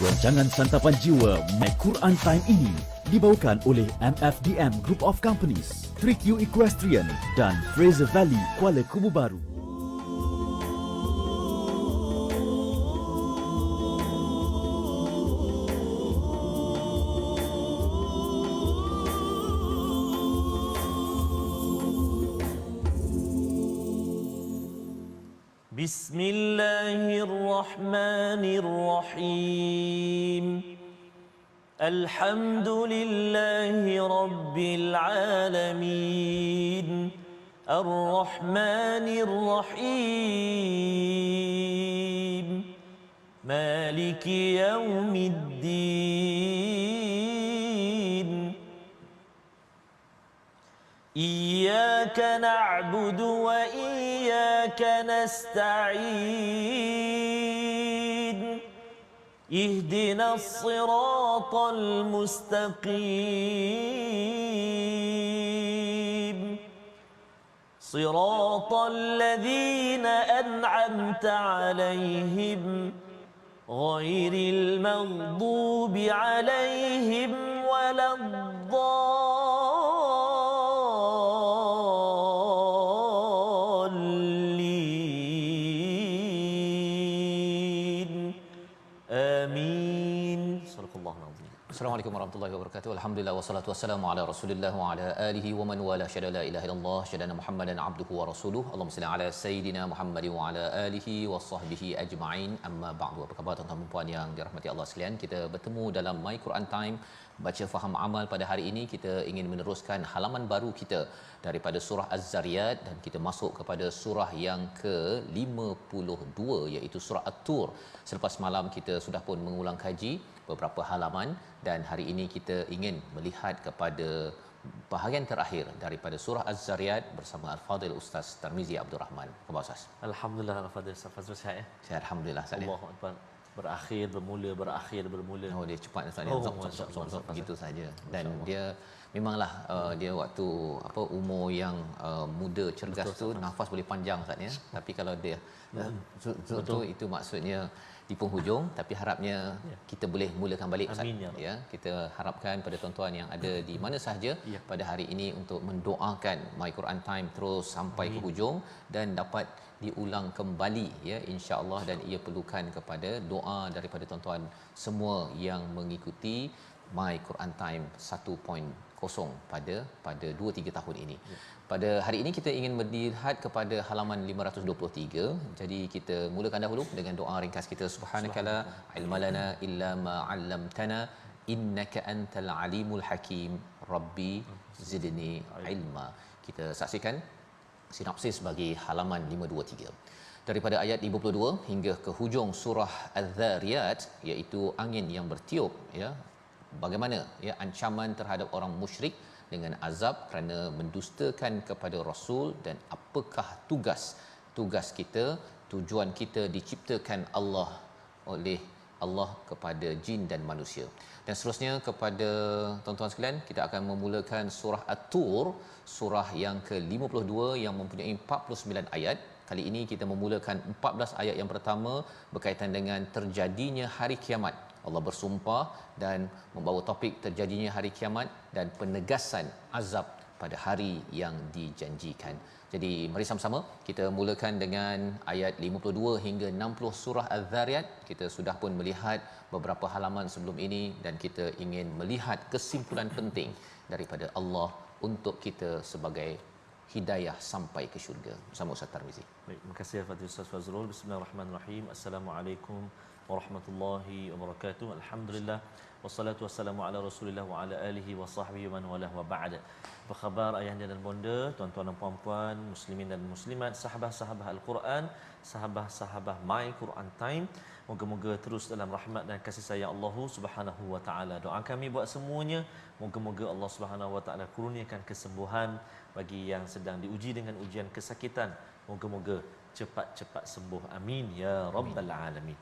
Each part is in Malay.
Rancangan santapan jiwa My Quran Time ini dibawakan oleh MFDM Group of Companies, 3Q Equestrian dan Fraser Valley Kuala Kubu Baru. Bismillahirrahmanirrahim. Alhamdulillahi Rabbil Alamin. Ar-Rahmanir-Rahim. Maliki Yawmiddin. Iyyaka na'budu wa iyyaka nasta'in. اهدنا الصراط المستقيم صراط الذين أنعمت عليهم غير المغضوب عليهم ولا Assalamualaikum warahmatullahi wabarakatuh. Alhamdulillah wassalatu wassalamu ala Rasulillah wa ala alihi wa man wala syada la ilaha illallah syadana Muhammadan abduhu wa rasuluhu. Allahumma salli ala sayidina Muhammad wa ala alihi wa sahbihi ajma'in. Amma ba'du. Apa khabar tuan-tuan dan puan yang dirahmati Allah sekalian? Kita bertemu dalam My Quran Time baca faham amal. Pada hari ini kita ingin meneruskan halaman baru kita daripada surah Az-Zariyat dan kita masuk kepada surah yang ke-52 iaitu surah At-Tur. Selepas malam kita sudah pun mengulang kaji beberapa halaman dan hari ini kita ingin melihat kepada bahagian terakhir daripada surah Az-Zariyat bersama Al-Fadhil Ustaz Tarmizi Abdul Rahman. Khabar Ustaz? Alhamdulillah Al-Fadhil Ustaz sihat ya? Sihat alhamdulillah Ustaz. Allahu Akbar. Berakhir bermula. Oh dia cepat Ustaz ni. Zop begitu saja. Dan dia memanglah dia waktu umur yang muda cergas tu nafas boleh panjang Ustaz ya. Tapi kalau dia betul itu maksudnya di penghujung, tapi harapnya kita boleh mulakan balik Ustaz. Amin, ya. Kita harapkan pada tuan-tuan yang ada di mana sahaja pada hari ini untuk mendoakan My Quran Time terus sampai ke hujung dan dapat diulang kembali ya insya-Allah, dan ia perlukan kepada doa daripada tuan-tuan semua yang mengikuti My Quran Time 1.0 pada 2-3 tahun ini. Pada hari ini kita ingin melihat kepada halaman 523. Jadi kita mulakan dahulu dengan doa ringkas kita. Subhanakala ilmalana illa ma 'allamtana innaka antal alimul hakim. Rabbi zidni ilma. Kita saksikan sinopsis bagi halaman 523. Daripada ayat 52 hingga ke hujung surah Az-Zariyat iaitu angin yang bertiup ya. Bagaimana ya ancaman terhadap orang musyrik dengan azab kerana mendustakan kepada Rasul, dan apakah tugas kita, tujuan kita diciptakan Allah oleh Allah kepada jin dan manusia. Dan seterusnya kepada tuan-tuan sekalian, kita akan memulakan surah At-Tur, surah yang ke-52 yang mempunyai 49 ayat. Kali ini kita memulakan 14 ayat yang pertama berkaitan dengan terjadinya hari kiamat. Allah bersumpah dan membawa topik terjadinya hari kiamat dan penegasan azab pada hari yang dijanjikan. Jadi mari sama-sama kita mulakan dengan ayat 52 hingga 60 surah Az-Zariyat. Kita sudah pun melihat beberapa halaman sebelum ini dan kita ingin melihat kesimpulan penting daripada Allah untuk kita sebagai hidayah sampai ke syurga. Bersama Ustaz Tarmizi. Baik, terima kasih Fadil Ustaz Fazrul. Bismillahirrahmanirrahim. Assalamualaikum warahmatullahi wabarakatuh. Alhamdulillah wassalatu wassalamu ala Rasulillah wa ala alihi wa sahbihi man walah wa ba'd. Apa khabar ayahanda dan bonda, tuan-tuan dan puan-puan, muslimin dan muslimat, sahabat-sahabat Al-Quran, sahabat-sahabat My Quran Time. Moga-moga terus dalam rahmat dan kasih sayang Allah Subhanahu wa taala. Doa kami buat semuanya, moga-moga Allah Subhanahu wa taala kurniakan kesembuhan bagi yang sedang diuji dengan ujian kesakitan. Moga-moga cepat-cepat sembuh. Amin ya rabbal alamin.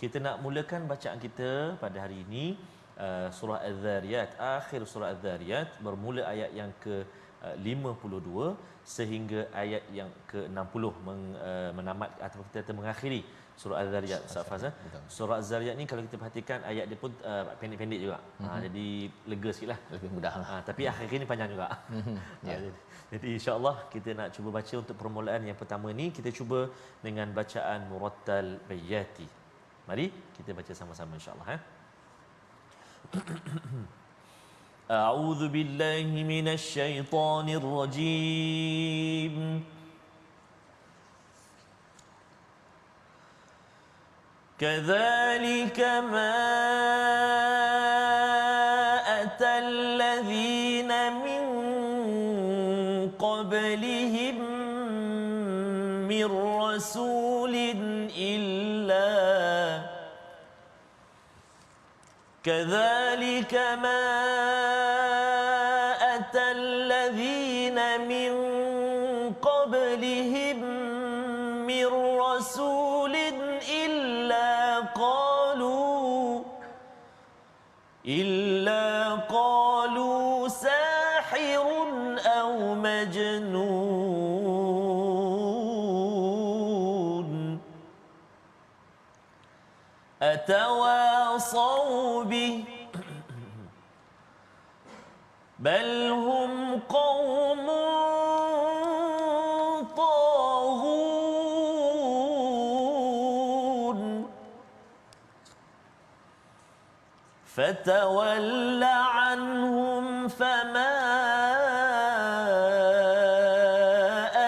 Kita nak mulakan bacaan kita pada hari ini surah Az-Zariyat, akhir surah Az-Zariyat, bermula ayat yang ke 52 sehingga ayat yang ke-60 menamat atau kita mengakhiri surah Az-Zariyat Safaz. Surah Az-Zariyat ni kalau kita perhatikan ayat dia pun pendek-pendek juga. Jadi lega sikitlah, lebih mudahlah. Tapi akhir ni panjang juga. Ya. Jadi insya-Allah kita nak cuba baca untuk permulaan yang pertama ni, kita cuba dengan bacaan murattal bayati. Mari kita baca sama-sama insya-Allah. A'udzu billahi minasy syaithanir rajim. كذلك ما أتى الذين من قبلهم من رسول إلا كذلك ما أتى الذين من قبلهم من رسول إلا قالوا ساحر أو مجنون أتواصوا به بل هم قوم فتول عنهم فما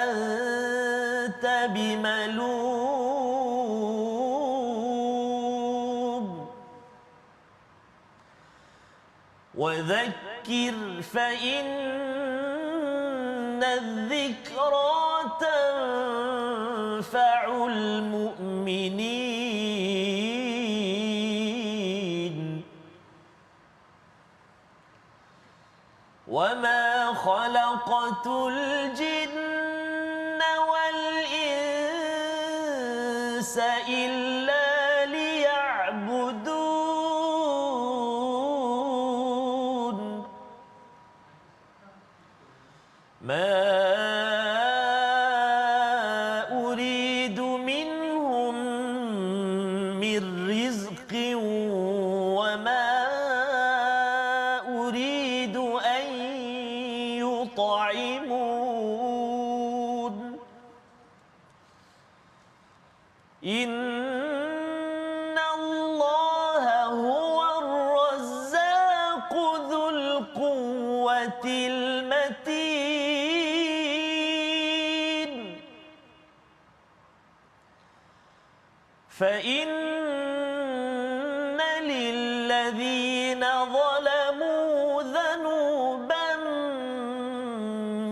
أنت بملوم وذكر فإن الذكرى تنفع المؤمنين وما خلقت الجن والإنس إلا ليعبدون ما أريد منهم من رزق وما أريد أن يطعمون إن الله هو الرزاق ذو القوة المتين فإن للذين ظلموا ذنوبا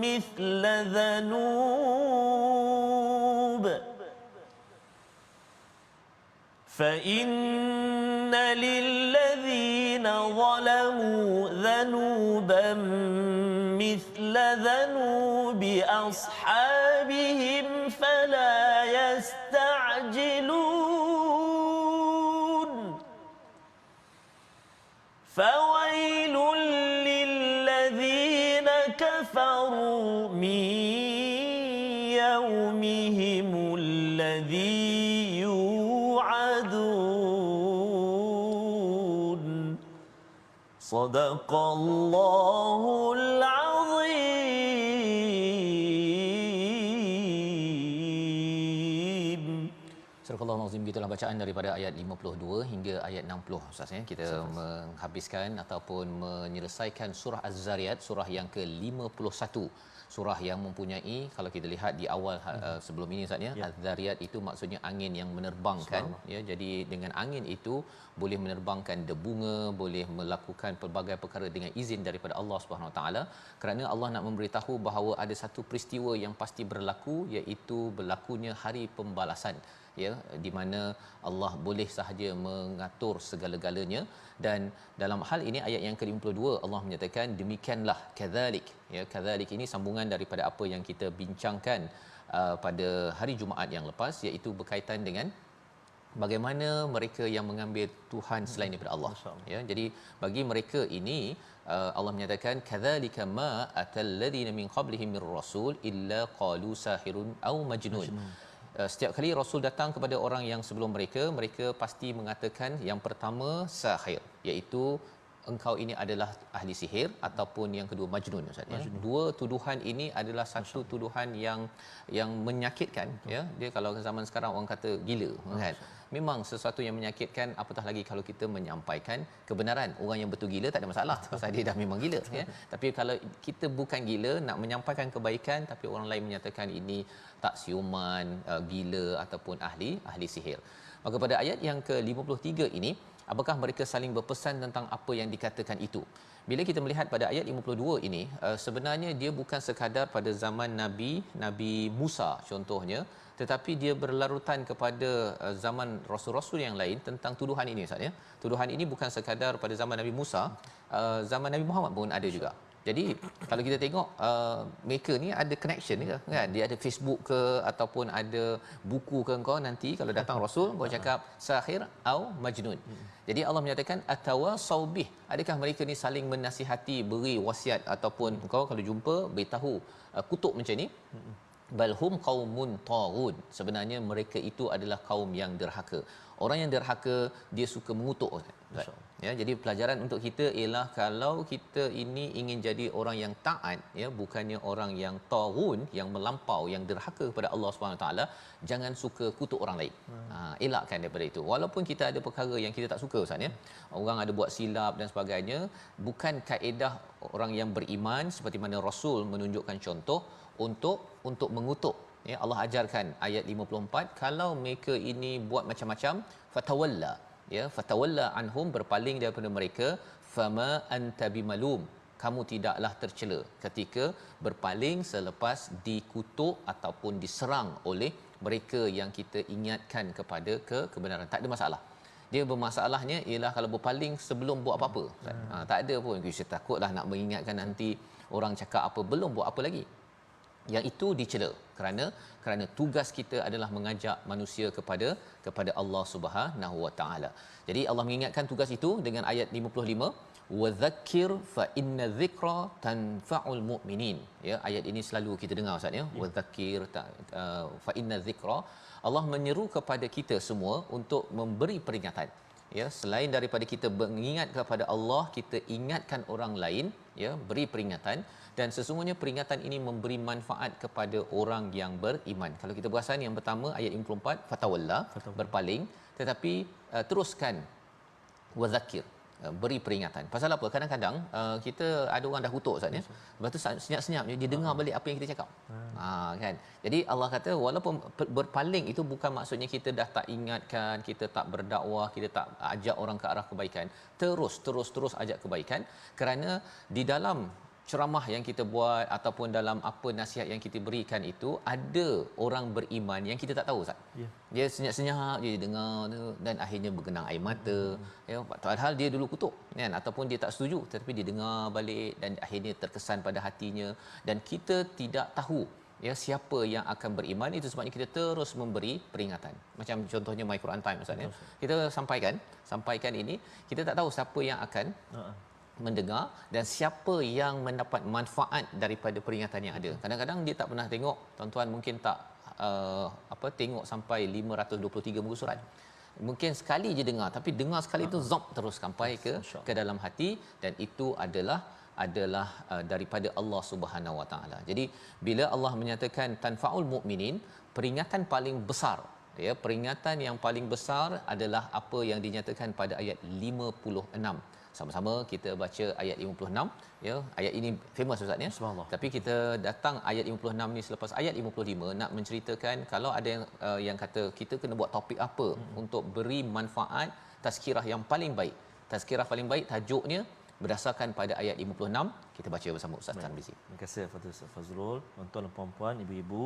مثل ذنوب فإن للذين ظلموا ذنوبا مثل ذنوب أصحابهم فلا يستعجلون فويل للذين كفروا من يومهم الذي يوعدون صدق الله العظيم. Surah Al-Azim, gitulah bacaan daripada ayat 52 hingga ayat 60 Ustaz ya. Kita menghabiskan ataupun menyelesaikan surah Az-Zariyat, surah yang ke-51. Surah yang mempunyai, kalau kita lihat di awal sebelum ini Ustaz ya, Az-Zariyat itu maksudnya angin yang menerbangkan ya. Jadi dengan angin itu boleh menerbangkan debunga, boleh melakukan pelbagai perkara dengan izin daripada Allah Subhanahu Wa Taala, kerana Allah nak memberitahu bahawa ada satu peristiwa yang pasti berlaku, iaitu berlakunya hari pembalasan ya, di mana Allah boleh sahaja mengatur segala-galanya. Dan dalam hal ini ayat yang ke-52 Allah menyatakan demikianlah kadzalik ya. Kadzalik ini sambungan daripada apa yang kita bincangkan pada hari Jumaat yang lepas, iaitu berkaitan dengan bagaimana mereka yang mengambil Tuhan selain daripada Allah ya. Jadi bagi mereka ini Allah menyatakan kadzalika ma atal ladina min qablihim mir rasul illa qalu sahirun aw majnun. setiap kali Rasul datang kepada orang yang sebelum mereka, mereka pasti mengatakan yang pertama sahir, iaitu engkau ini adalah ahli sihir, ataupun yang kedua majnun, Ustaz ya. Dua tuduhan ini adalah satu tuduhan yang menyakitkan. Ya, dia kalau zaman sekarang orang kata gila, kan, memang sesuatu yang menyakitkan, apatah lagi kalau kita menyampaikan kebenaran. Orang yang betul gila tak ada masalah pasal dia dah memang gila, ya. Tapi kalau kita bukan gila, nak menyampaikan kebaikan tapi orang lain menyatakan ini tak siuman, gila ataupun ahli sihir. Maka pada ayat yang ke-53 ini, apakah mereka saling berpesan tentang apa yang dikatakan itu? Bila kita melihat pada ayat 52 ini, sebenarnya dia bukan sekadar pada zaman Nabi Musa contohnya, tetapi dia berlarutan kepada zaman rasul-rasul yang lain tentang tuduhan ini, Ustaz ya. Tuduhan ini bukan sekadar pada zaman Nabi Musa, zaman Nabi Muhammad pun ada juga. Jadi kalau kita tengok mereka ni ada connection ke, kan? Dia ada Facebook ke ataupun ada buku ke, engkau nanti kalau datang Rasul kau cakap sahir atau majnun. Jadi Allah menyatakan atawasaw bih, adakah mereka ni saling menasihati, beri wasiat, ataupun engkau kalau jumpa beritahu kutuk macam ni. Balhum qaumun taghun, sebenarnya mereka itu adalah kaum yang derhaka. Orang yang derhaka dia suka mengutuk, ya. Jadi pelajaran untuk kita ialah kalau kita ini ingin jadi orang yang taat, ya, bukannya orang yang taghun, yang melampau, yang derhaka kepada Allah Subhanahu taala, jangan suka kutuk orang lain. Elakkan daripada itu. Walaupun kita ada perkara yang kita tak suka, Ustaz ya. Orang ada buat silap dan sebagainya, bukan kaedah orang yang beriman seperti mana Rasul menunjukkan contoh untuk mengutuk, ya. Allah ajarkan ayat 54, kalau mereka ini buat macam-macam, fatawalla, ya, fatawalla anhum, berpaling daripada mereka, fama anta bimalum, kamu tidaklah tercela ketika berpaling selepas dikutuk ataupun diserang oleh mereka yang kita ingatkan kepada kebenaran. Tak ada masalah. Dia bermasalahnya ialah kalau berpaling sebelum buat apa-apa. Tak ada pun, saya takutlah nak mengingatkan nanti orang cakap apa, belum buat apa lagi. Yang itu dicela kerana tugas kita adalah mengajak manusia kepada Allah Subhanahu Wa Taala. Jadi Allah mengingatkan tugas itu dengan ayat 55, wa dzakkir fa inna dzikra tanfa'ul mu'minin. Ya, ayat ini selalu kita dengar, Ustaz ya. Wa dzakkir fa inna dzikra, Allah menyeru kepada kita semua untuk memberi peringatan. Ya, selain daripada kita mengingat kepada Allah, kita ingatkan orang lain, ya, beri peringatan, dan sesungguhnya peringatan ini memberi manfaat kepada orang yang beriman. Kalau kita perasan yang pertama ayat 54, fatawalla, berpaling, tetapi teruskan wazakir, beri peringatan. Pasal apa? Kadang-kadang kita ada orang dah kutuk, Ustaz ya. Lepas tu senyap-senyap dia dengar balik apa yang kita cakap. Kan. Jadi Allah kata walaupun berpaling itu bukan maksudnya kita dah tak ingatkan, kita tak berdakwah, kita tak ajak orang ke arah kebaikan. Terus ajak kebaikan, kerana di dalam ceramah yang kita buat ataupun dalam apa nasihat yang kita berikan itu ada orang beriman yang kita tak tahu, Ustaz. Yeah. Dia senyap-senyap je dengar tu dan akhirnya bergenang air mata. Ya, padahal dia dulu kutuk, kan, ataupun dia tak setuju, tetapi dia dengar balik dan akhirnya terkesan pada hatinya, dan kita tidak tahu, ya, siapa yang akan beriman. Itu sebabnya kita terus memberi peringatan. Macam contohnya My Quran Time, Ustaz ya. Kita sampaikan ini, kita tak tahu siapa yang akan mendengar dan siapa yang mendapat manfaat daripada peringatan yang ada. Kadang-kadang dia tak pernah tengok, tuan-tuan mungkin tak tengok sampai 523 muka surat. Mungkin sekali je dengar, tapi dengar sekali tu zop terus sampai ke dalam hati, dan itu adalah daripada Allah Subhanahu Wa Taala. Jadi bila Allah menyatakan tanfaul mukminin, peringatan paling besar, ya, peringatan yang paling besar adalah apa yang dinyatakan pada ayat 56. Sama-sama kita baca ayat 56, ya. Ayat ini famous, Ustaz ya. Tapi kita datang ayat 56 ni selepas ayat 55 nak menceritakan kalau ada yang kata kita kena buat topik apa untuk beri manfaat tazkirah yang paling baik. Tazkirah paling baik tajuknya berdasarkan pada ayat 56. Kita baca bersama Ustaz Tarmizi. Terima kasih Fadil Ustaz Fazrul, tuan-tuan dan puan-puan, ibu-ibu,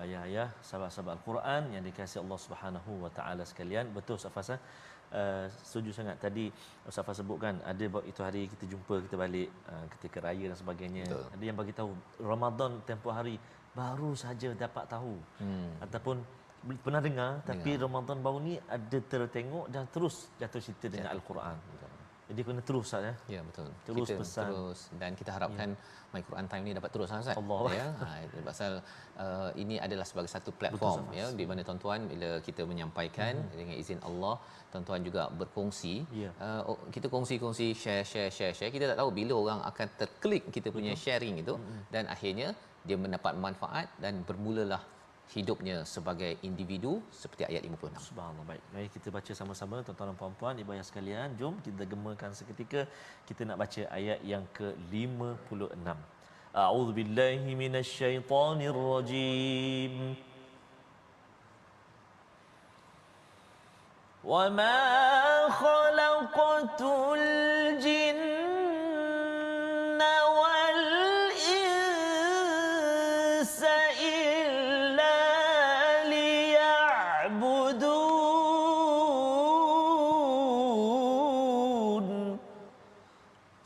ayah-ayah, sahabat-sahabat Al-Quran yang dikasihi Allah Subhanahu Wa Taala sekalian. Betul Ustaz Fazal. Setuju sangat tadi Ustaz Faz sebutkan, ada itu hari kita jumpa, kita balik ketika raya dan sebagainya. Betul. Ada yang bagi tahu Ramadan tempoh hari baru saja dapat tahu, ataupun pernah dengar tapi Ramadan baru ni ada tertengok dan terus jatuh cinta dengan Al-Quran. Jadi kena terus Ustaz ya. Ya, betul. Terus Kita pesan. terus, dan kita harapkan My Quran Time ni dapat terus Ustaz. Allah. Ya. Pasal ini adalah sebagai satu platform ya di mana tuan-tuan bila kita menyampaikan dengan izin Allah, tuan-tuan juga berkongsi. Ya. Kita kongsi-kongsi, share. Kita tak tahu bila orang akan terklik kita punya sharing itu, dan akhirnya dia mendapat manfaat dan bermulalah hidupnya sebagai individu seperti ayat 56. Subhanallah. Baik. Mari kita baca sama-sama tuan-tuan dan puan-puan, ibu ayah sekalian. Jom kita gemakan seketika. Kita nak baca ayat yang ke-56. A'udzubillahi minasyaitonirrajim. Wa ma khalaqatul jinna wal insa illa liya'budun.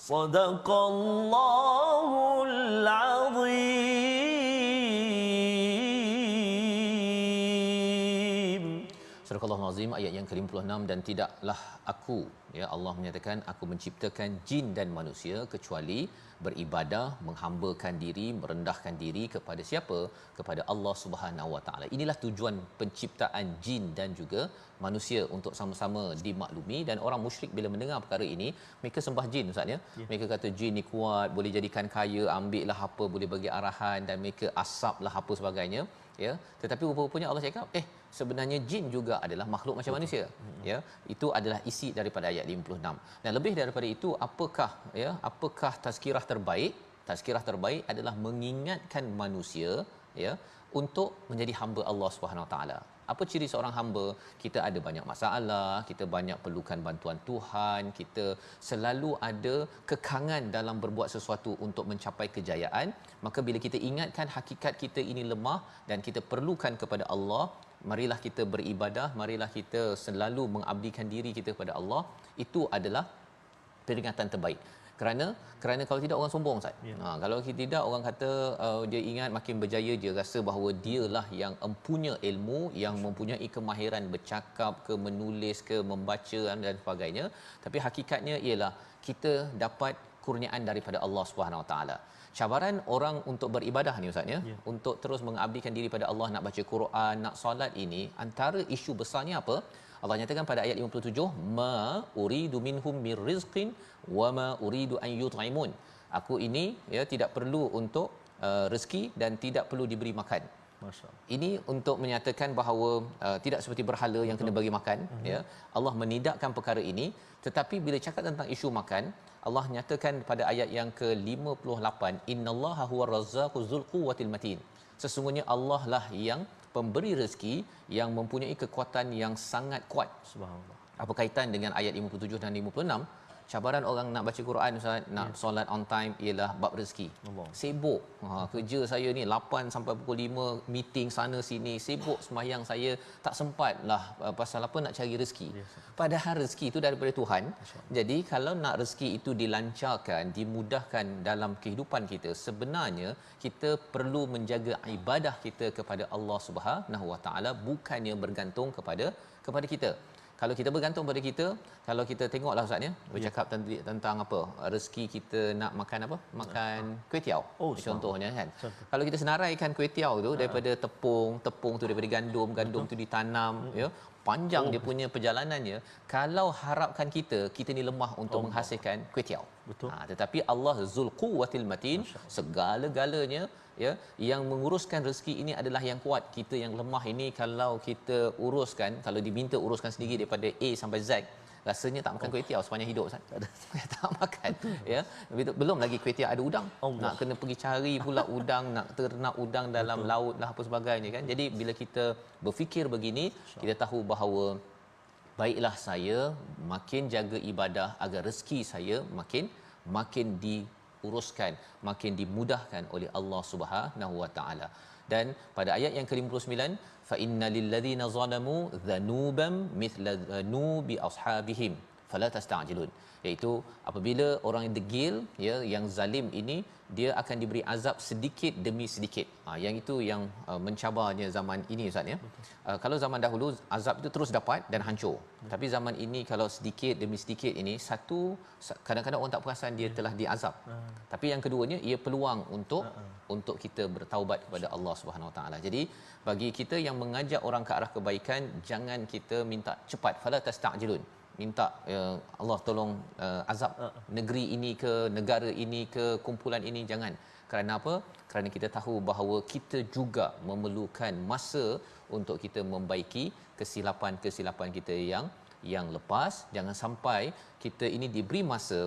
Sadaqallahul azim. Surah Al-Azim ayat yang ke-56, dan tidaklah aku, ya Allah menyatakan, aku menciptakan jin dan manusia kecuali beribadah, menghambakan diri, merendahkan diri kepada siapa? Kepada Allah Subhanahu Wa Taala. Inilah tujuan penciptaan jin dan juga manusia, untuk sama-sama dimaklumi. Dan orang musyrik bila mendengar perkara ini, mereka sembah jin Ustaz ya. Mereka kata jin ni kuat, boleh jadikan kaya, ambillah apa, boleh bagi arahan, dan mereka asaplah apa sebagainya ya. Tetapi rupa-rupanya Allah cakap sebenarnya jin juga adalah makhluk macam manusia ya. Itu adalah isi daripada ayat 56. Dan lebih daripada itu, apakah tazkirah terbaik? Tazkirah terbaik adalah mengingatkan manusia ya untuk menjadi hamba Allah Subhanahu Wa Taala. Apa ciri seorang hamba? Kita ada banyak masalah, kita banyak perlukan bantuan Tuhan, kita selalu ada kekangan dalam berbuat sesuatu untuk mencapai kejayaan. Maka bila kita ingatkan hakikat kita ini lemah dan kita perlukan kepada Allah, marilah kita beribadah, marilah kita selalu mengabdikan diri kita kepada Allah. Itu adalah peringatan terbaik. Kerana kalau tidak orang sombong Ustaz. Kalau tidak orang kata dia ingat makin berjaya, dia rasa bahawa dialah yang empunya ilmu, yang mempunyai kemahiran bercakap ke, menulis ke, membaca dan sebagainya. Tapi hakikatnya ialah kita dapat kurniaan daripada Allah Subhanahu Wa Taala. Cabaran orang untuk beribadah ni Ustaz ya, untuk terus mengabdikan diri pada Allah, nak baca Quran, nak solat, ini antara isu besarnya apa? Allah nyatakan pada ayat 57, ma uridu minhum mir rizqin wa ma uridu an yut'imun. Aku ini ya tidak perlu untuk rezeki dan tidak perlu diberi makan. Masya-Allah. Ini untuk menyatakan bahawa tidak seperti berhala yang kena bagi makan ya. Allah menidakkan perkara ini. Tetapi bila cakap tentang isu makan, Allah nyatakan pada ayat yang ke-58, innallaha huwar razzaqu dzul quwwatil matin. Sesungguhnya Allah lah yang pemberi rezeki, yang mempunyai kekuatan yang sangat kuat. Subhanallah. Apa kaitan dengan ayat 57 dan 56? Cabaran orang nak baca Quran Ustaz, nak solat on time ialah bab rezeki. Allah. Sibuk. Kerja saya ni 8 sampai pukul 5, meeting sana sini, sibuk sembahyang saya tak sempatlah, pasal apa, nak cari rezeki. Padahal rezeki itu daripada Tuhan. Jadi kalau nak rezeki itu dilancarkan, dimudahkan dalam kehidupan kita, sebenarnya kita perlu menjaga ibadah kita kepada Allah Subhanahu Wa Taala, bukannya bergantung kepada kita. Kalau kita bergantung pada kita, kalau kita tengoklah Ustaz ya, bercakap tentang apa? Rezeki kita nak makan apa? Makan kuih tiaw. Contohnya kan. Kalau kita senaraikan kuih tiaw tu daripada tepung tu daripada gandum tu ditanam ya. Panjang dia punya perjalanannya. Kalau harapkan kita ni lemah untuk menghasilkan kuih tiaw. Betul. Tetapi Allah Zul Quwwatil Matin, segala-galanya ya, yang menguruskan rezeki ini adalah yang kuat. Kita yang lemah ini, kalau kita uruskan, kalau diminta uruskan sendiri daripada A sampai Z, rasanya tak makan kuih tiaw sepanjang hidup Ustaz. Tak makan ya. Belum lagi kuih tiaw ada udang. Nak kena pergi cari pula udang, nak ternak udang dalam laut lah apa sebagainya kan. Jadi bila kita berfikir begini, kita tahu bahawa baiklah saya makin jaga ibadah agar rezeki saya makin diuruskan, makin dimudahkan oleh Allah Subhanahu Wa Taala. Dan pada ayat yang ke-59, fa innal ladzina zalamu dhanuban mithla dhanubi ashabihim fala tasta'jilun, iaitu apabila orang yang degil ya, yang zalim ini, dia akan diberi azab sedikit demi sedikit. Yang itu yang mencabarnya zaman ini Ustaz ya. Kalau zaman dahulu azab itu terus dapat dan hancur. Tapi zaman ini kalau sedikit demi sedikit ini, satu, kadang-kadang orang tak perasan dia telah diazab. Tapi yang keduanya, ia peluang untuk kita bertaubat kepada Allah Subhanahu Wa Taala. Jadi bagi kita yang mengajak orang ke arah kebaikan, jangan kita minta cepat, fala tasta'jilun, minta Allah tolong azab negeri ini ke, negara ini ke, kumpulan ini, jangan. Kerana apa? Kerana kita tahu bahawa kita juga memerlukan masa untuk kita membaiki kesilapan-kesilapan kita yang lepas. Jangan sampai kita ini diberi masa,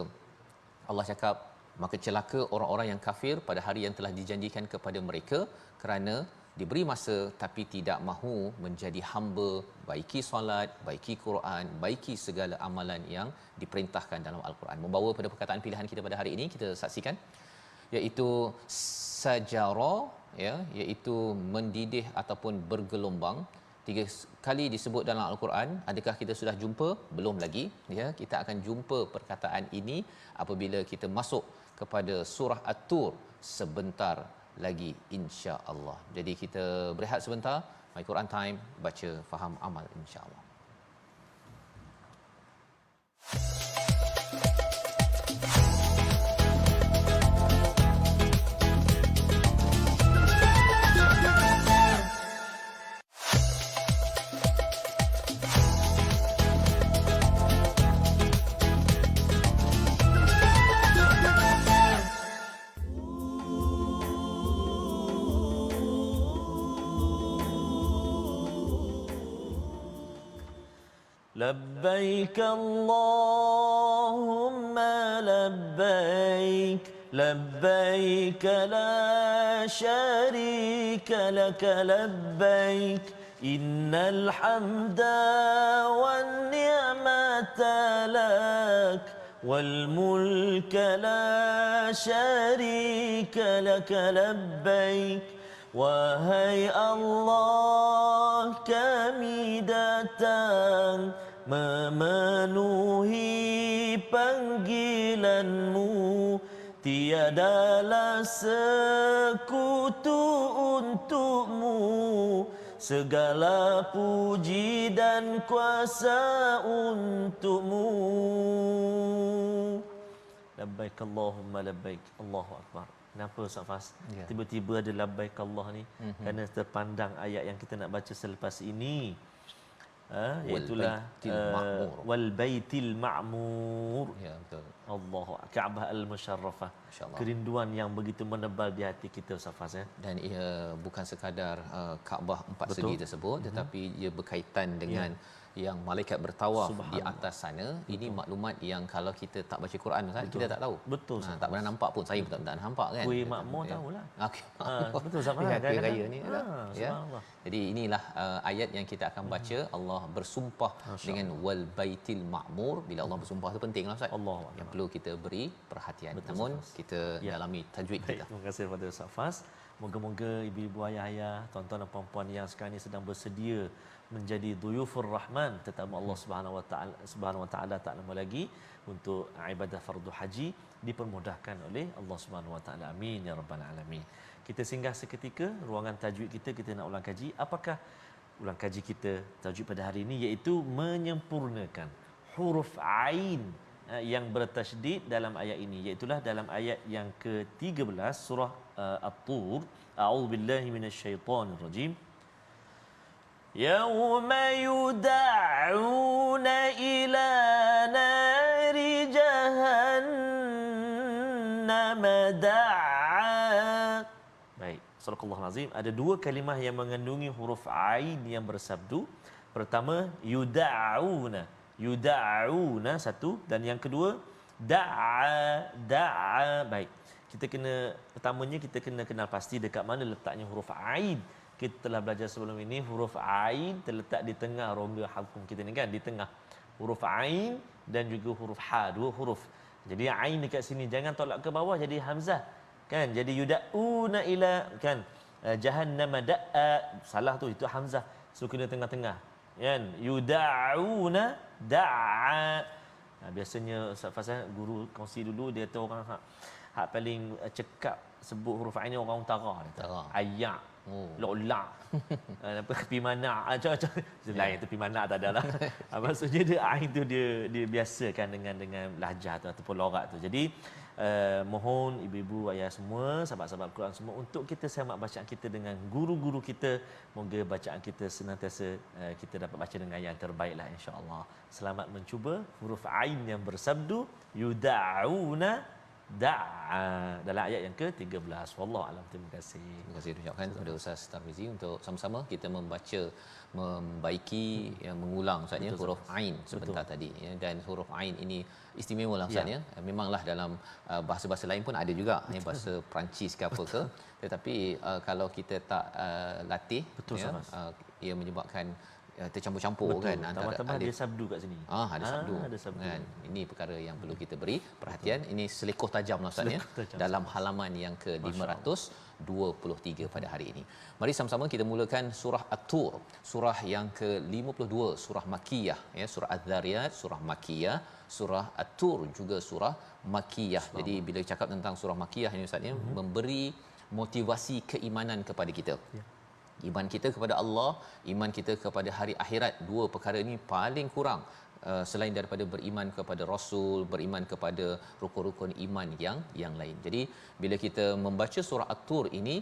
Allah cakap, maka celaka orang-orang yang kafir pada hari yang telah dijanjikan kepada mereka, kerana diberi masa tapi tidak mahu menjadi hamba, baiki solat, baiki Quran, baiki segala amalan yang diperintahkan dalam Al-Quran. Membawa pada perkataan pilihan kita pada hari ini, kita saksikan, iaitu sajara, ya, iaitu mendidih ataupun bergelombang. 3 kali disebut dalam Al-Quran. Adakah kita sudah jumpa? Belum lagi, ya. Kita akan jumpa perkataan ini apabila kita masuk kepada surah At-Tur sebentar lagi, insya-Allah. Jadi kita berehat sebentar. My Quran Time, baca, faham, amal, insya-Allah. لبيك اللهم لبيك لبيك لا شريك لك لبيك إن الحمد والنعمة لك والملك لا شريك لك لبيك Wahai Allah, kami datang memenuhi panggilan-Mu, tiadalah sekutu untuk-Mu, segala puji dan kuasa untuk-Mu. Labbaik Allahumma labbaik. Allahu Akbar. Kenapa Ustaz Fas? Ya. Tiba-tiba ada labbaik Allah ni? Kerana terpandang ayat yang kita nak baca selepas ini. Iaitulah wal baitil ma'mur. Ya, betul. Allahu Kaabah al-Musyarrafah. Kerinduan yang begitu menebal di hati kita Ustaz Fas, ya. Dan ia bukan sekadar Kaabah 4 segi tersebut, tetapi ia berkaitan dengan yang malaikat bertawaf di atas sana. Ini maklumat yang kalau kita tak baca Quran Ustaz, kita tak tahu. Betul. Tak pernah nampak pun. Saya pun tak nampak kan. Kuih makmur tahulah. Okey. Betul sama kan. Hari raya ni ya. Jadi inilah ayat yang kita akan baca. Allah bersumpah dengan wal baitil ma'mur. Bila Allah bersumpah tu pentinglah Ustaz. Allah yang perlu kita beri perhatian. Namun kita dalami tajwid kita. Terima kasih kepada Ustaz Fas. Moga-moga ibu-ibu, ayah-ayah, tuan-tuan dan puan-puan yang sekarang ini sedang bersedia menjadi duyufur rahman, tetamu Allah Subhanahu wa taala tak lama lagi untuk ibadah fardu haji dipermudahkan oleh Allah Subhanahu wa taala. Amin ya rabbal alamin. Kita singgah seketika ruangan tajwid kita nak ulang kaji. Apakah ulang kaji kita tajwid pada hari ini? Iaitu menyempurnakan huruf ain yang bertasydid dalam ayat ini, iaitulah dalam ayat yang ke-13 surah At-Tur. A'udzubillahi minasyaitonirrajim. Yauma yud'auna ila nari jahannam da'a. Baik, Sadaqallahul Azim. Ada 2 kalimah yang mengandungi huruf ain yang bersabdu. Pertama, yud'auna. Yud'auna satu, dan yang kedua da'a. Baik. Pertamanya kita kena kenal pasti dekat mana letaknya huruf ain. Kita telah belajar sebelum ini, huruf ain terletak di tengah rongga halqum kita ni kan, di tengah. Huruf ain dan juga huruf ha, 2 huruf. Jadi ain dekat sini, jangan tolak ke bawah jadi hamzah. Kan? Jadi yud'auna ila kan jahannam da'a. Salah tu, itu hamzah. So kena tengah-tengah. Kan? Yud'auna da'a. Biasanya Ustaz Fazal guru kongsi dulu, dia kata orang hak paling cekap sebut huruf ain ni orang utara dia kata. Ayak, lola. Apa pimana macam-macam. Lain tu pimana tak adalah. Maksudnya dia ain tu dia biasakan dengan lahjah tu ataupun logat tu. Jadi mohon ibu-ibu ayah semua, sahabat-sahabat Quran semua, untuk kita semak bacaan kita dengan guru-guru kita. Moga bacaan kita senantiasa kita dapat baca dengan yang terbaiklah, insya-Allah. Selamat mencuba huruf ain yang bersabdu yuda'una da'a dalam ayat yang ke-13. Wallahu alam. Terima kasih. Terima kasih ucapkan kepada Ustaz Tarmizi untuk sama-sama kita membaca, membaiki, mengulang Ustaz ya huruf ain sebentar tadi ya. Dan huruf ain ini istimewa lah Ustaz ya. Memanglah dalam bahasa-bahasa lain pun ada juga ya, bahasa Perancis ke apa ke, tetapi kalau kita tak latih ya, ia menyebabkan tercampur-campur kan antara tambah dia sabdu kat sini. Ada sabdu. Ada sabdu kan. Ini perkara yang perlu kita beri perhatian. Ini selekoh tajam lah Ustaz ya dalam halaman yang ke-523 pada hari ini. Mari sama-sama kita mulakan surah At-Tur, surah yang ke-52, surah Makkiyah ya, surah Az-Zariyat surah Makkiyah, surah At-Tur juga surah Makkiyah. Jadi bila cakap tentang surah Makkiyah ini Ustaz ya, memberi motivasi keimanan kepada kita. Iman kita kepada Allah, iman kita kepada hari akhirat, dua perkara ini paling kurang selain daripada beriman kepada Rasul, beriman kepada rukun-rukun iman yang lain. Jadi bila kita membaca surah At-Tur ini,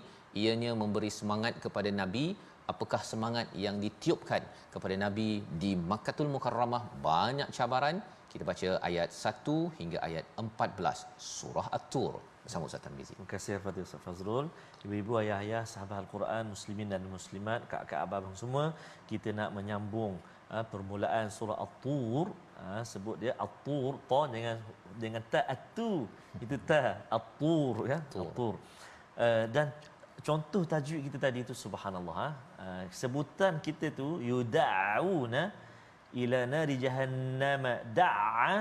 ianya memberi semangat kepada Nabi. Apakah semangat yang ditiupkan kepada Nabi di Makkahul Mukarramah? Banyak cabaran. Kita baca ayat 1 hingga ayat 14 surah At-Tur bersama Ustaz Tarmizi. Terima kasih kepada Ustaz Fazrul. Ibu-ibu, ayah-ayah, sahabat Al-Quran, muslimin dan muslimat, kakak abang semua, kita nak menyambung permulaan surah At-Tur. Sebut dia At-Tur, ta dengan ta, at-tu. Itu ta, At-Tur ya, At-Tur. Dan contoh tajuk kita tadi itu subhanallah, sebutan kita tu yuda'una ila nari jahannam da'a.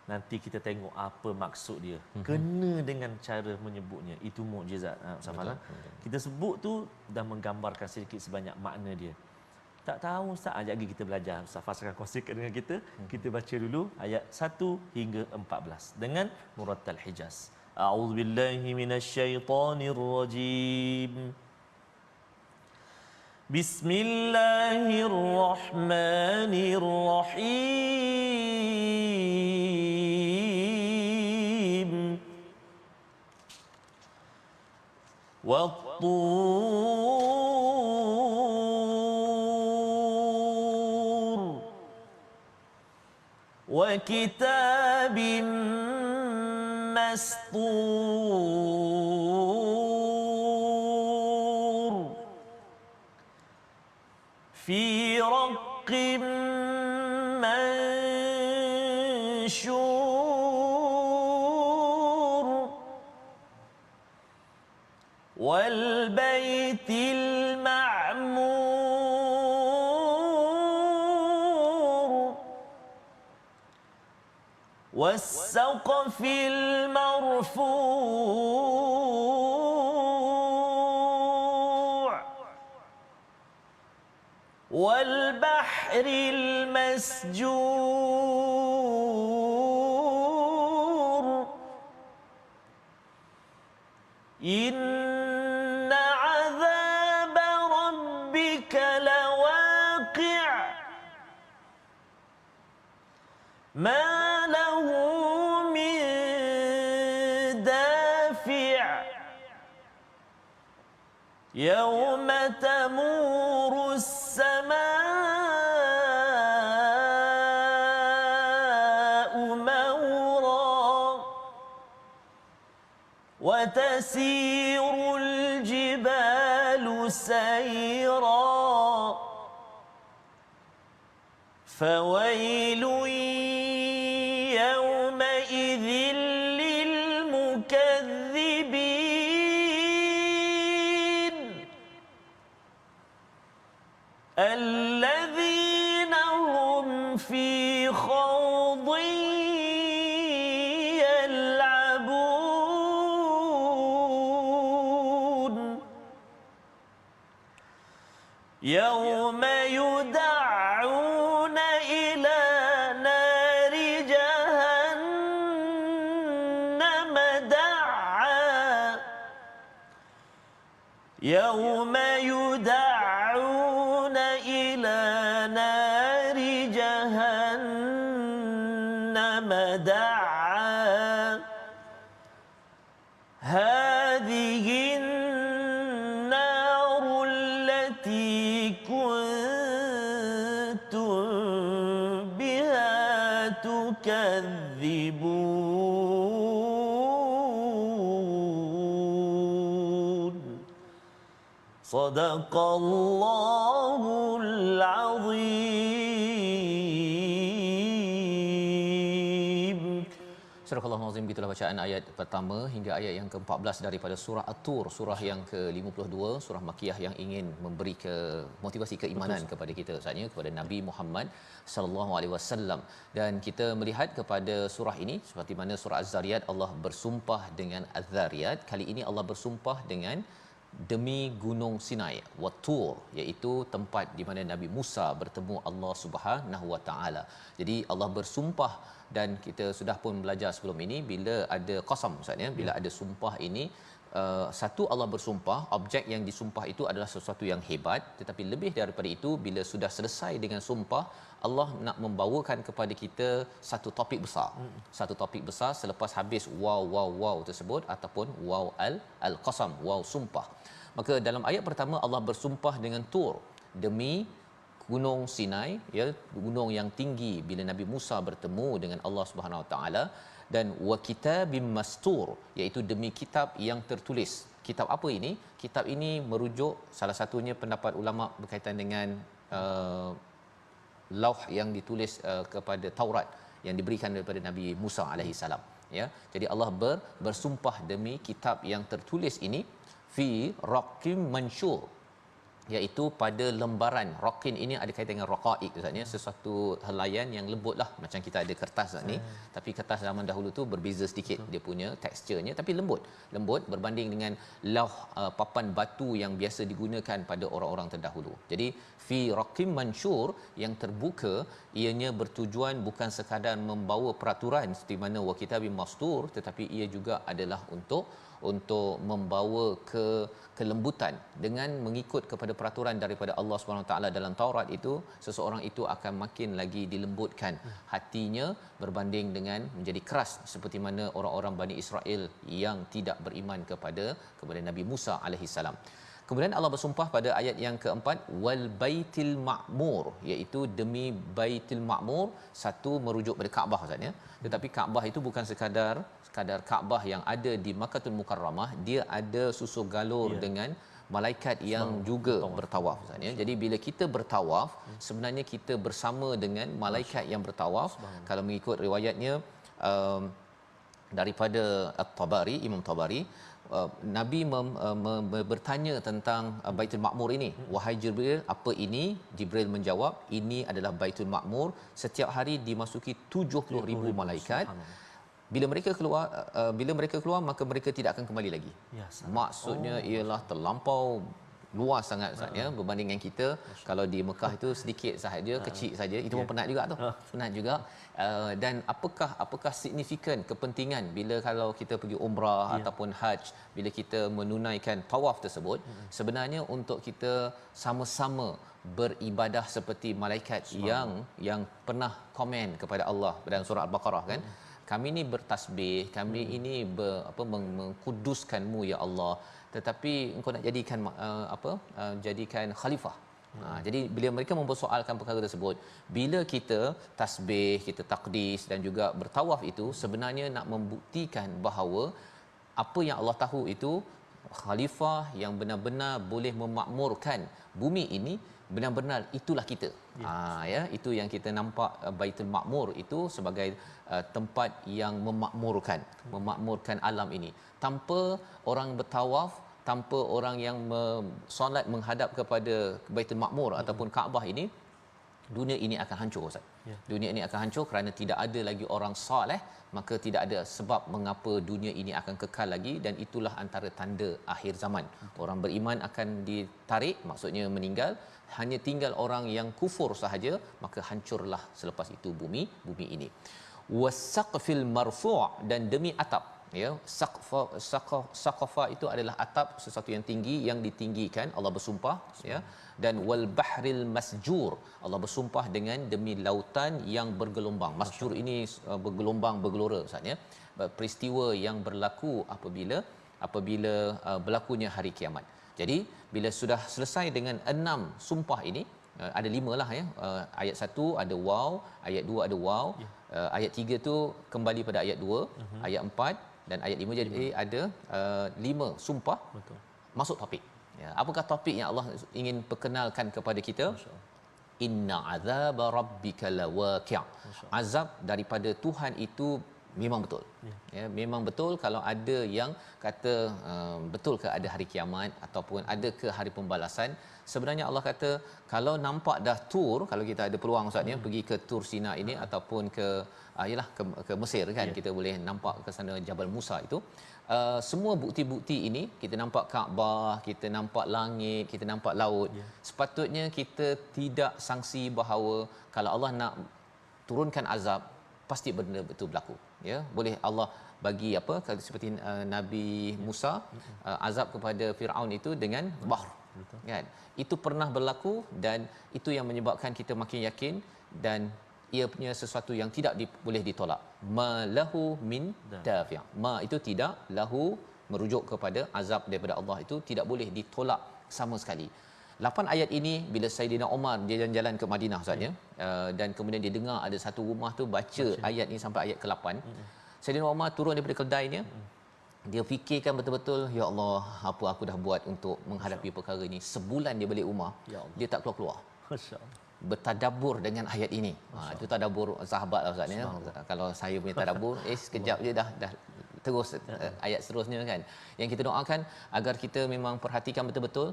Nanti kita tengok apa maksud dia. Kena dengan cara menyebutnya. Itu mukjizat. Betul. Kita sebut tu dah menggambarkan sedikit sebanyak makna dia. Tak tahu Ustaz, ajak lagi kita belajar. Ustaz Fas akan kongsikan dengan kita. Kita baca dulu ayat 1 hingga 14 dengan murattal Hijaz. A'udzubillahi minasyaitonirrajim. Bismillahirrahmanirrahim. Wat-Tur wa kitabim mastur fi raqqin manshur wal baitil ma'mur was saqfil marfu' wal bahril masjur inna 'adzaba rabbika lawaqi' ma lahu min dafi' yawma tamuru as-samaa'u mawra wa tasiru al-jibalu sayra fawailun yawma'idhin lilmukaththibin الذين هم في خوض يلعبون يوم يدعون إلى نار جهنم يوم يدعون إلى نار جهنم دعا هذه النار التي كنتم بها تكذبون صدق الله العظيم. Surah Al-Azim, gitulah bacaan ayat pertama hingga ayat yang ke-14 daripada surah At-Tur, surah yang ke-52, surah Makkiyah yang ingin memberi motivasi keimanan kepada kita, maksudnya kepada Nabi Muhammad sallallahu alaihi wasallam. Dan kita melihat kepada surah ini seperti mana surah Az-Zariyat Allah bersumpah dengan Az-Zariyat, kali ini Allah bersumpah dengan demi gunung Sinai, Wat-Tur, iaitu tempat di mana Nabi Musa bertemu Allah Subhanahu Wa Taala. Jadi Allah bersumpah, dan kita sudah pun belajar sebelum ini bila ada qasam, maksudnya bila ada sumpah ini, satu Allah bersumpah, objek yang disumpah itu adalah sesuatu yang hebat, tetapi lebih daripada itu bila sudah selesai dengan sumpah, Allah nak membawakan kepada kita satu topik besar. Satu topik besar selepas habis wow tersebut ataupun wow al-qasam, wow sumpah. Maka dalam ayat pertama Allah bersumpah dengan Tur, demi gunung Sinai, ya, gunung yang tinggi bila Nabi Musa bertemu dengan Allah Subhanahu Wa Taala, dan wa kitabim mastur, iaitu demi kitab yang tertulis. Kitab apa ini? Kitab ini merujuk salah satunya pendapat ulama berkaitan dengan lauh yang ditulis kepada Taurat yang diberikan daripada Nabi Musa alaihi salam, ya. Jadi Allah bersumpah demi kitab yang tertulis ini, fi raqim mansyur, iaitu pada lembaran. Raqin ini ada kaitan dengan raqaiq, maksudnya sesuatu helaian yang lembutlah, macam kita ada kertas ni, tapi kertas zaman dahulu tu berbeza sedikit dia punya teksturnya, tapi lembut berbanding dengan lauh papan batu yang biasa digunakan pada orang-orang terdahulu. Jadi fi raqim mansyur, yang terbuka, ianya bertujuan bukan sekadar membawa peraturan seperti mana wa kitabim mastur, tetapi ia juga adalah untuk membawa kelembutan. Dengan mengikut kepada peraturan daripada Allah Subhanahu taala dalam Taurat itu, seseorang itu akan makin lagi dilembutkan hatinya berbanding dengan menjadi keras seperti mana orang-orang Bani Israel yang tidak beriman kepada Nabi Musa alaihi salam. Kemudian Allah bersumpah pada ayat yang keempat, wal baitil ma'mur, iaitu demi Baitul Ma'mur. Satu merujuk pada Kaabah, maksudnya, tetapi Kaabah itu bukan sekadar Kaabah yang ada di Makkahul Mukarramah, dia ada susu galur dengan malaikat yang juga bertawaf, maksudnya. Jadi bila kita bertawaf, sebenarnya kita bersama dengan malaikat yang bertawaf. Kalau mengikut riwayatnya daripada At-Tabari, Imam Tabari, Nabi bertanya tentang Baitul Ma'mur ini. Wahai Jibril, apa ini? Jibril menjawab, ini adalah Baitul Ma'mur. Setiap hari dimasuki 70,000 malaikat. Bila mereka keluar maka mereka tidak akan kembali lagi. Maksudnya ialah terlampau luas sangat, Ustaz, ya, berbanding dengan kita. Kalau di Mekah itu sedikit sahaja, kecil saja, itu pun penat juga tu. Penat juga. Dan apakah signifikan kepentingan bila kalau kita pergi umrah ataupun haji, bila kita menunaikan tawaf tersebut, sebenarnya untuk kita sama-sama beribadah seperti malaikat yang pernah komen kepada Allah dalam surah Al-Baqarah, kan, kami ini bertasbih, kami ini mengkuduskanmu ya Allah, tetapi engkau nak jadikan jadikan khalifah. Jadi bila mereka mempersoalkan perkara tersebut, bila kita tasbih, kita takdis dan juga bertawaf, itu sebenarnya nak membuktikan bahawa apa yang Allah tahu itu khalifah yang benar-benar boleh memakmurkan bumi ini, benar-benar itulah kita. Ya, itu yang kita nampak Baitul Ma'mur itu sebagai tempat yang memakmurkan alam ini. Tanpa orang bertawaf, tanpa orang yang solat menghadap kepada Baitul Ma'mur ataupun Kaabah ini, dunia ini akan hancur, Ustaz. Dunia ini akan hancur kerana tidak ada lagi orang soleh, maka tidak ada sebab mengapa dunia ini akan kekal lagi, dan itulah antara tanda akhir zaman. Orang beriman akan ditarik, maksudnya meninggal, hanya tinggal orang yang kufur sahaja, maka hancurlah selepas itu bumi ini. Wasaqfil marfu', dan demi atap. ya. Saqafa itu adalah atap, sesuatu yang tinggi, yang ditinggikan. Allah bersumpah, ya. Dan wal bahril masjur, Allah bersumpah dengan demi lautan yang bergelombang. Masjur ini bergelombang, bergelora, Ustaz, ya. Peristiwa yang berlaku apabila berlakunya hari kiamat. Jadi bila sudah selesai dengan 6 sumpah ini, ada 5 lah, ya. Ayat 1 ada waw, ayat 2 ada waw, ayat 3 tu kembali pada ayat 2, ayat 4 dan ayat 5, jadi ada 5 sumpah. Betul. Masuk topik. Ya, apakah topik yang Allah ingin perkenalkan kepada kita? Inna azab rabbika lawaqi'. Azab daripada Tuhan itu memang betul. Ya, memang betul. Kalau ada yang kata betul ke ada hari kiamat ataupun ada ke hari pembalasan, sebenarnya Allah kata kalau nampak dah Tur, kalau kita ada peluang, Ustaz, ya, pergi ke Tur Sina ini ataupun ke ke Mesir, kan, kita boleh nampak ke sana Jabal Musa itu. Semua bukti-bukti ini, kita nampak Kaabah, kita nampak langit, kita nampak laut. Sepatutnya kita tidak sangsi bahawa kalau Allah nak turunkan azab, pasti benda betul berlaku, ya. Boleh Allah bagi apa, seperti Nabi Musa, azab kepada Firaun itu dengan bahr, kan. Itu pernah berlaku dan itu yang menyebabkan kita makin yakin, dan ia punya sesuatu yang tidak boleh ditolak. Ma lahu min dafi'. Ma itu tidak, lahu merujuk kepada azab daripada Allah, itu tidak boleh ditolak sama sekali. 8 ayat ini bila Saidina Umar dia jalan-jalan ke Madinah, Ustaz, ya, dan kemudian dia dengar ada satu rumah tu baca ayat ni sampai ayat ke-8. Saidina Umar turun daripada keldainya, dia fikirkan betul-betul, ya Allah, apa aku dah buat untuk menghadapi perkara ini. Sebulan dia balik rumah, dia tak keluar-keluar. Masya-Allah. Bertadabbur dengan ayat ini. Itu tadabbur sahabat lah, Ustaz, ya. Kalau saya punya tadabbur, sekejap je dah terus ayat seterusnya, kan. Yang kita doakan agar kita memang perhatikan betul-betul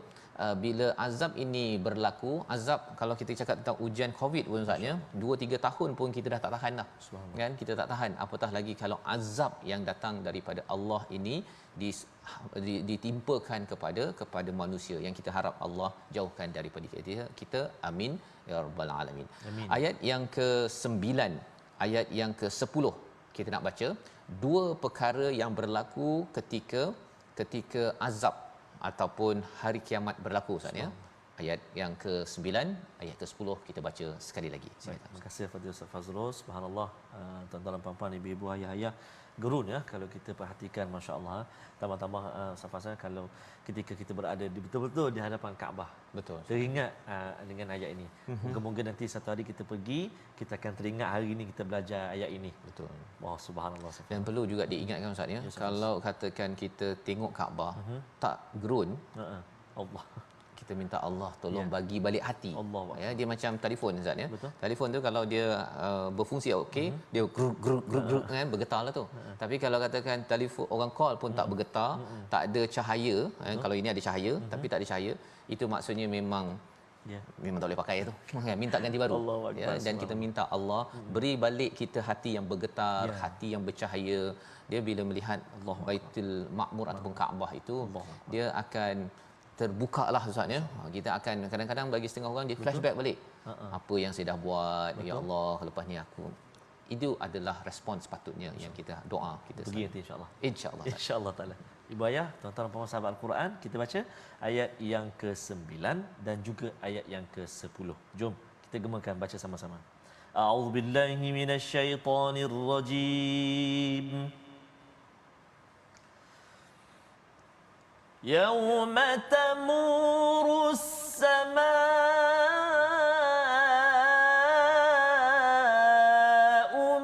bila azab ini berlaku. Azab, kalau kita cakap tentang ujian Covid pun, Ustaz, ya, 2-3 tahun pun kita dah tak tahan dah, kan. Kita tak tahan, apatah lagi kalau azab yang datang daripada Allah ini ditimpakan kepada manusia, yang kita harap Allah jauhkan daripada kita. Amin ya rabbal alamin. Amin. Ayat yang ke-9, ayat yang ke-10 kita nak baca 2 perkara yang berlaku ketika azab ataupun hari kiamat berlaku, Ustaz, ya. Ayat yang ke-9, ayat ke-10 kita baca sekali lagi. Silakan. Terima kasih kepada Ustaz Fazrul. Subhanallah, tuan-tuan dan puan-puan, ibu-ibu, ayah-ayah, gerun, ya, kalau kita perhatikan, masya-Allah. Tambah-tambah Ustaz Fazrul, kalau ketika kita berada betul-betul di hadapan Kaabah, betul, teringat dengan ayat ini. Moga-moga nanti satu hari kita pergi, kita akan teringat hari ini kita belajar ayat ini. Betul. Wah, subhanallah. Dan perlu juga diingatkan, Ustaz, ya, kalau katakan kita tengok Kaabah tak gerun, Allah, kita minta Allah tolong bagi balik hati. Allah, ya, dia macam telefon, Ustaz, ya. Betul. Telefon tu kalau dia berfungsi okey, dia gruk kan, bergetarlah tu. Tapi kalau katakan telefon orang call pun tak bergetar, tak ada cahaya, kalau ini ada cahaya tapi tak ada cahaya, itu maksudnya memang tak boleh pakai tu. Minta ganti baru. Ya, dan kita minta Allah beri balik kita hati yang bergetar, hati yang bercahaya. Dia bila melihat Baitul Ma'mur ataupun Kaabah itu, dia akan terbuka lah, Ustaz, ya. Kita akan kadang-kadang bagi setengah orang dia flashback balik. Apa yang saya dah buat, ya Allah, lepas ni aku. Itu adalah respon sepatutnya yang kita doa kita pergi nanti, insya-Allah. Insya-Allah. Insya-Allah taala. Ibu ayah, tuan-tuan dan puan sahabat Al-Quran, kita baca ayat yang ke-9 dan juga ayat yang ke-10. Jom kita gemakan baca sama-sama. A'udzubillahi minasyaitonirrajim. يوم تمور السماء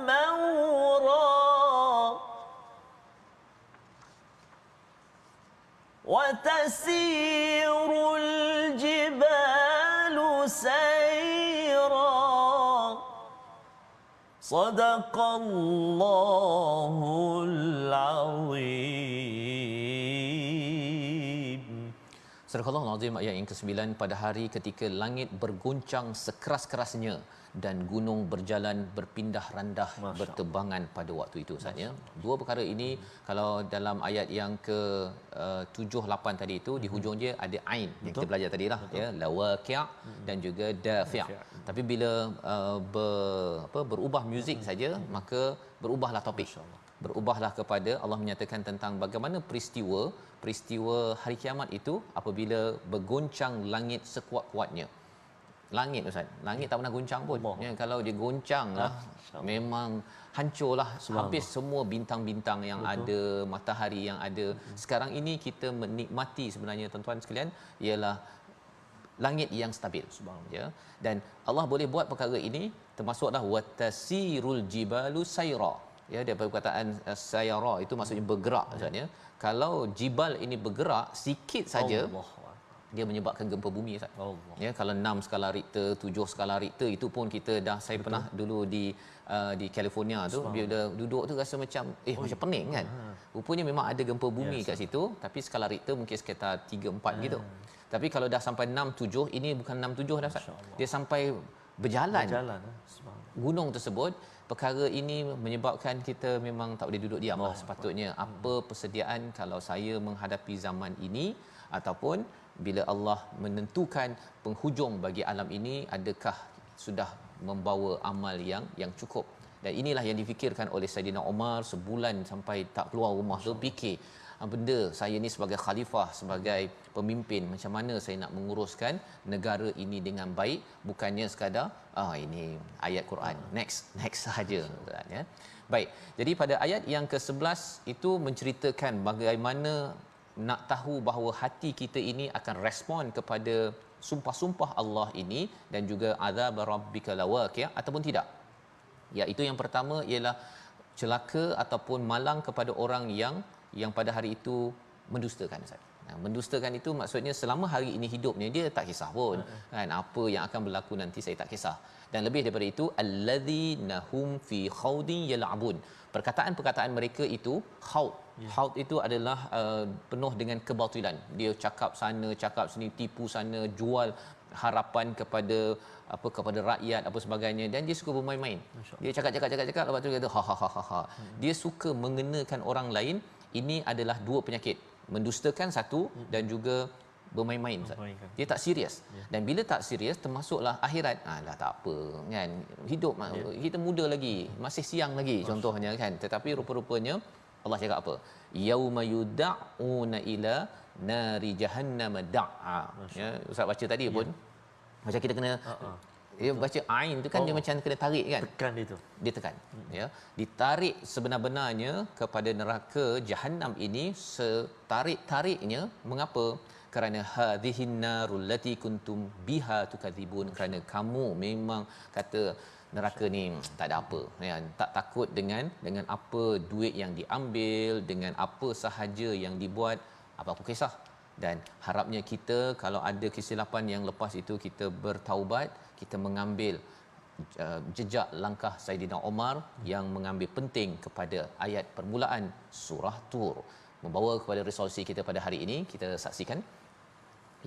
مورا وتسير الجبال سيرا صدق الله العظيم. Surah Al-Azim ayat yang ke-9, pada hari ketika langit berguncang sekeras-kerasnya dan gunung berjalan berpindah randah bertebangan pada waktu itu, Ustaz, ya. 2 perkara ini kalau dalam ayat yang ke-7 8 tadi itu, di hujung dia ada ain yang kita belajar tadilah, ya, lawaqi' dan juga dafi'. Tapi bila berubah muzik saja, maka berubahlah topik. berubahlah kepada Allah menyatakan tentang bagaimana peristiwa hari kiamat itu apabila bergoncang langit sekuat-kuatnya. Langit Ustaz, langit tak pernah goncang pun ya, kalau dia goncang lah memang hancurlah, habis semua bintang-bintang yang ada, matahari yang ada. Sekarang ini kita menikmati sebenarnya tuan-tuan sekalian ialah langit yang stabil, ya. Dan Allah boleh buat perkara ini, termasuklah watasirul jibalu sayra, ya, daripada perkataan sayara itu maksudnya bergerak maksudnya. Kalau jibal ini bergerak sikit saja dia menyebabkan gempa bumi Ustaz. Ya, kalau 6 skala Richter, 7 skala Richter itu pun kita dah, saya pernah dulu di California tu, bila duduk tu rasa macam macam pening kan. Rupanya memang ada gempa bumi kat situ, tapi skala Richter mungkin sekitar 3 4 gitu. Tapi kalau dah sampai 6 7, ini bukan 6 7 dah Ustaz. Dia sampai berjalan gunung tersebut. Perkara ini menyebabkan kita memang tak boleh duduk diam lah sepatutnya. Apa persediaan kalau saya menghadapi zaman ini, ataupun bila Allah menentukan penghujung bagi alam ini, adakah sudah membawa amal yang cukup. Dan inilah yang difikirkan oleh Saidina Umar sebulan sampai tak keluar rumah tu, fikir benda saya ni sebagai khalifah, sebagai pemimpin, macam mana saya nak menguruskan negara ini dengan baik, bukannya sekadar ini ayat Quran next sahaja ya. Baik, jadi pada ayat yang ke-11 itu menceritakan bagaimana nak tahu bahawa hati kita ini akan respon kepada sumpah-sumpah Allah ini, dan juga azab rabbika lawaqi' ataupun tidak. Iaitu yang pertama ialah celaka ataupun malang kepada orang yang pada hari itu mendustakan Ustaz. Mendustakan itu maksudnya selama hari ini hidupnya dia tak kisah pun kan apa yang akan berlaku nanti, saya tak kisah. Dan lebih daripada itu, alladzina hum fi khaudin yal'abun. Perkataan-perkataan mereka itu khaud. Khaud itu adalah penuh dengan kebatilan. Dia cakap sana, cakap sini, tipu sana, jual harapan kepada rakyat apa sebagainya, dan dia suka bermain-main. Dia cakap lepas tu dia kata ha. Dia suka mengenakan orang lain. Ini adalah dua penyakit. Mendustakan satu, dan juga bermain-main. Dia tak serius. Dan bila tak serius, termasuklah akhirat. Lah tak apa kan. Hidup kita muda lagi, masih siang lagi contohnya kan. Tetapi rupa-rupanya Allah cakap apa? Yauma yud'una ila nari jahannam da'a. Ya, Ustaz baca tadi pun macam kita kena dia baca ain tu kan, dia macam kena tarik kan, tekan itu, dia tekan ya, ditarik sebenar-benarnya kepada neraka jahanam ini, setarik-tariknya. Mengapa? Kerana hadhihin narul lati kuntum biha tukadzibun, kerana kamu memang kata neraka ni tak ada apa ya, tak takut dengan apa duit yang diambil, dengan apa sahaja yang dibuat, apa-apa kisah. Dan harapnya kita kalau ada kesilapan yang lepas itu, kita bertaubat, kita mengambil jejak langkah Saidina Umar yang mengambil penting kepada ayat permulaan surah Tur, membawa kepada resolusi kita pada hari ini. Kita saksikan.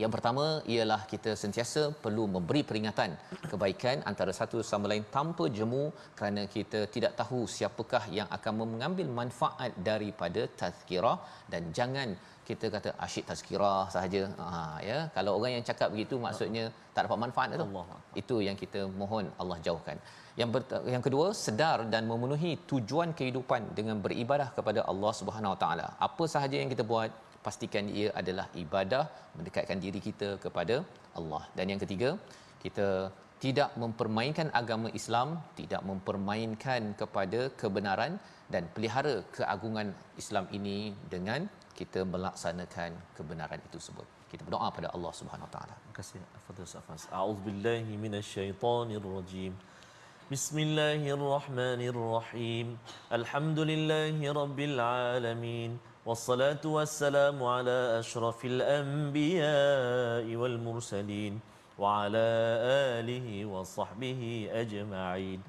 Yang pertama ialah kita sentiasa perlu memberi peringatan kebaikan antara satu sama lain tanpa jemu, kerana kita tidak tahu siapakah yang akan mengambil manfaat daripada tazkirah. Dan jangan kita kata asyik tazkirah sahaja. Ya, kalau orang yang cakap begitu maksudnya tak dapat manfaat itu. Itu yang kita mohon Allah jauhkan. Yang kedua, sedar dan memenuhi tujuan kehidupan dengan beribadah kepada Allah Subhanahu Wa Taala. Apa sahaja yang kita buat, pastikan ia adalah ibadah, mendekatkan diri kita kepada Allah. Dan yang ketiga, kita tidak mempermainkan agama Islam, tidak mempermainkan kepada kebenaran, dan pelihara keagungan Islam ini dengan kita melaksanakan kebenaran itu tersebut. Kita berdoa pada Allah Subhanahu Wa Taala. Terima kasih Fadil Safas. A'udzubillahi minasyaitonirrajim. Bismillahirrahmanirrahim. Alhamdulillahi rabbil alamin. والصلاة والسلام على أشرف الأنبياء والمرسلين وعلى آله وصحبه أجمعين.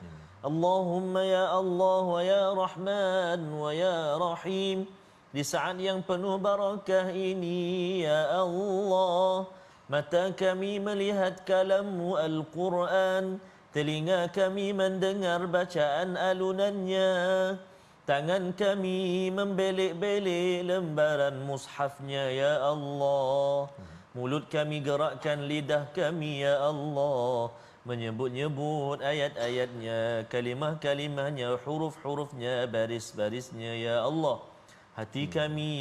اللهم يا الله ويا رحمن ويا رحيم, di saat yang penuh barakah ini ya Allah, mata kami melihat kalam-Mu Al-Quran, telinga kami mendengar bacaan alunannya, tangan kami membelik-belik lembaran mushafnya ya Allah, mulut kami gerakkan lidah kami ya Allah menyebut-nyebut ayat-ayatnya, kalimah-kalimahnya, huruf-hurufnya, baris-barisnya, ya Allah. Hati kami,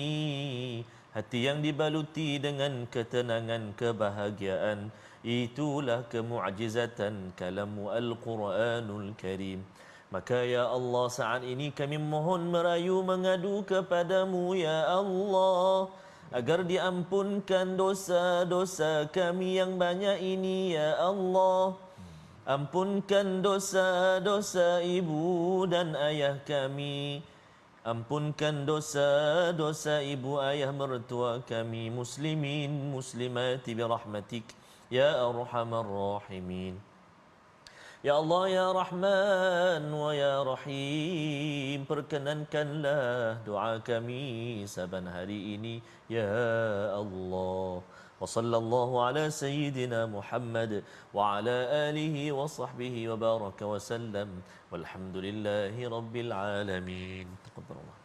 hati yang dibaluti dengan ketenangan, kebahagiaan, itulah kemu'jizatan kalamu Al-Quranul Karim. Maka ya Allah, saat ini kami mohon merayu mengadu kepadamu ya Allah, agar diampunkan dosa-dosa kami yang banyak ini ya Allah. Ampunkan dosa-dosa ibu dan ayah kami. Ampunkan dosa-dosa ibu ayah mertua kami, muslimin muslimati birahmatik ya arhamar rahimin. Ya Allah, ya Rahman wa ya Rahim, perkenankanlah doa kami saban hari ini ya Allah. Wa sallallahu ala sayyidina Muhammad wa ala alihi wa sahbihi wa baraka wa sallam, walhamdulillahi rabbil alamin. Taqabbalallah.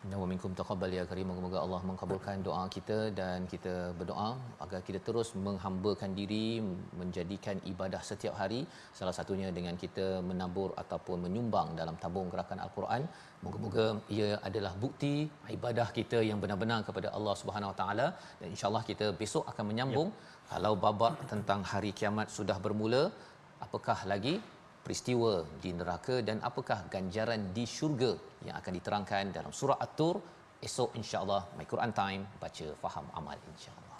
Inna wa minkum taqabbal ya karim. Moga Allah mengabulkan doa kita, dan kita berdoa agar kita terus menghambakan diri, menjadikan ibadah setiap hari, salah satunya dengan kita menabur ataupun menyumbang dalam tabung gerakan Al-Quran. Moga-moga ia adalah bukti ibadah kita yang benar-benar kepada Allah Subhanahu Wa Taala, dan insya-Allah kita besok akan menyambung. Kalau babak tentang hari kiamat sudah bermula, apakah lagi peristiwa di neraka dan apakah ganjaran di syurga yang akan diterangkan dalam surah At-Tur esok insya-Allah. My Quran Time, baca faham amal insya-Allah.